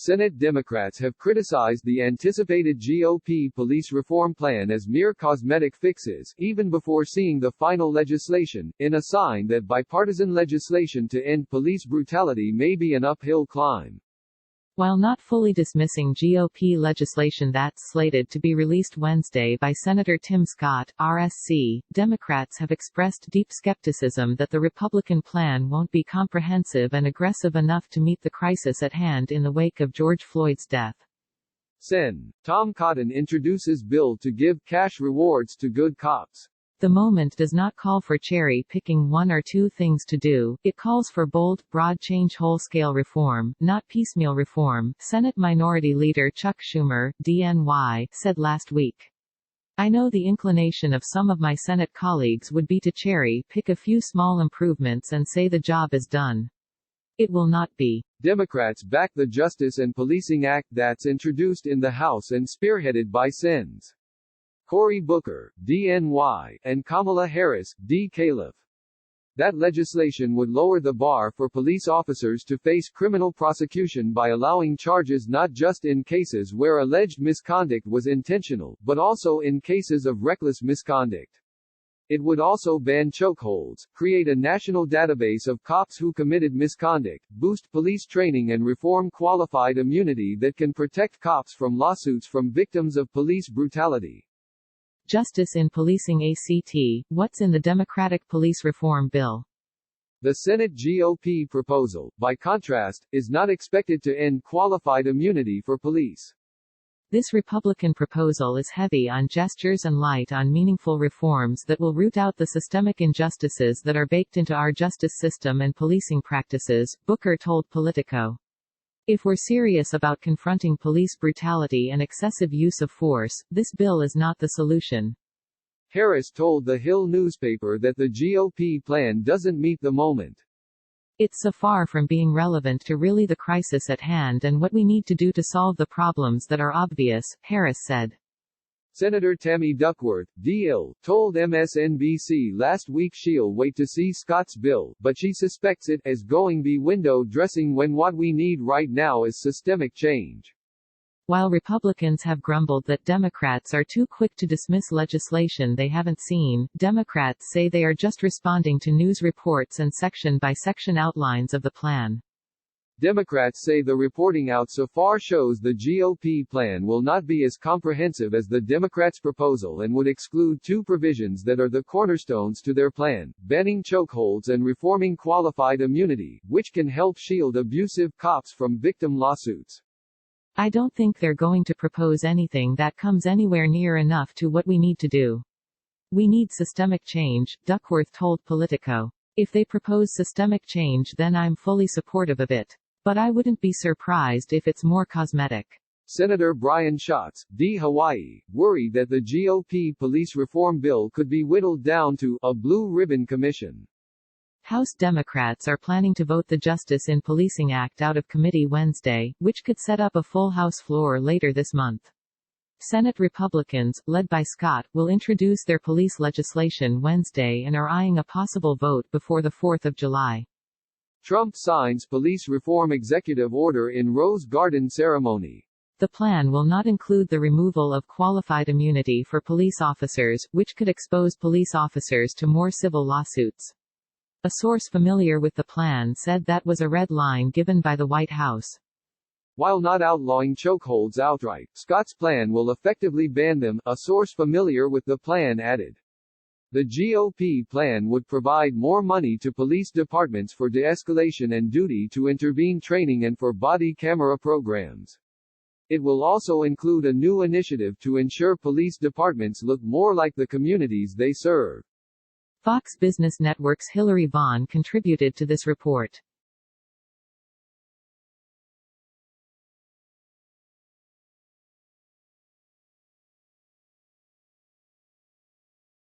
Senate Democrats have criticized the anticipated GOP police reform plan as mere cosmetic fixes, even before seeing the final legislation, in a sign that bipartisan legislation to end police brutality may be an uphill climb. While not fully dismissing GOP legislation that's slated to be released Wednesday by Senator Tim Scott, RSC, Democrats have expressed deep skepticism that the Republican plan won't be comprehensive and aggressive enough to meet the crisis at hand in the wake of George Floyd's death. Sen. Tom Cotton introduces bill to give cash rewards to good cops. The moment does not call for cherry-picking one or two things to do, it calls for bold, broad change, whole-scale reform, not piecemeal reform, Senate Minority Leader Chuck Schumer, DNY, said last week. I know the inclination of some of my Senate colleagues would be to cherry-pick a few small improvements and say the job is done. It will not be. Democrats back the Justice and Policing Act that's introduced in the House and spearheaded by Sens. Cory Booker, DNY, and Kamala Harris, D. Calif. That legislation would lower the bar for police officers to face criminal prosecution by allowing charges not just in cases where alleged misconduct was intentional, but also in cases of reckless misconduct. It would also ban chokeholds, create a national database of cops who committed misconduct, boost police training and reform qualified immunity that can protect cops from lawsuits from victims of police brutality. Justice in Policing ACT, what's in the Democratic police reform bill? The Senate GOP proposal, by contrast, is not expected to end qualified immunity for police. This Republican proposal is heavy on gestures and light on meaningful reforms that will root out the systemic injustices that are baked into our justice system and policing practices, Booker told Politico. If we're serious about confronting police brutality and excessive use of force, this bill is not the solution. Harris told the Hill newspaper that the GOP plan doesn't meet the moment. It's so far from being relevant to really the crisis at hand and what we need to do to solve the problems that are obvious, Harris said. Senator Tammy Duckworth, D.L., told MSNBC last week she'll wait to see Scott's bill, but she suspects it is going to be window dressing when what we need right now is systemic change. While Republicans have grumbled that Democrats are too quick to dismiss legislation they haven't seen, Democrats say they are just responding to news reports and section-by-section outlines of the plan. Democrats say the reporting out so far shows the GOP plan will not be as comprehensive as the Democrats' proposal and would exclude two provisions that are the cornerstones to their plan, banning chokeholds and reforming qualified immunity, which can help shield abusive cops from victim lawsuits. I don't think they're going to propose anything that comes anywhere near enough to what we need to do. We need systemic change, Duckworth told Politico. If they propose systemic change, then I'm fully supportive of it. But I wouldn't be surprised if it's more cosmetic. Senator Brian Schatz, D. Hawaii, worried that the GOP police reform bill could be whittled down to a blue ribbon commission. House Democrats are planning to vote the Justice in Policing Act out of committee Wednesday, which could set up a full House floor later this month. Senate Republicans, led by Scott, will introduce their police legislation Wednesday and are eyeing a possible vote before the 4th of July. Trump signs police reform executive order in Rose Garden ceremony. The plan will not include the removal of qualified immunity for police officers, which could expose police officers to more civil lawsuits. A source familiar with the plan said that was a red line given by the White House. While not outlawing chokeholds outright, Scott's plan will effectively ban them, a source familiar with the plan added. The GOP plan would provide more money to police departments for de-escalation and duty to intervene training and for body camera programs. It will also include a new initiative to ensure police departments look more like the communities they serve. Fox Business Network's Hillary Vaughn contributed to this report.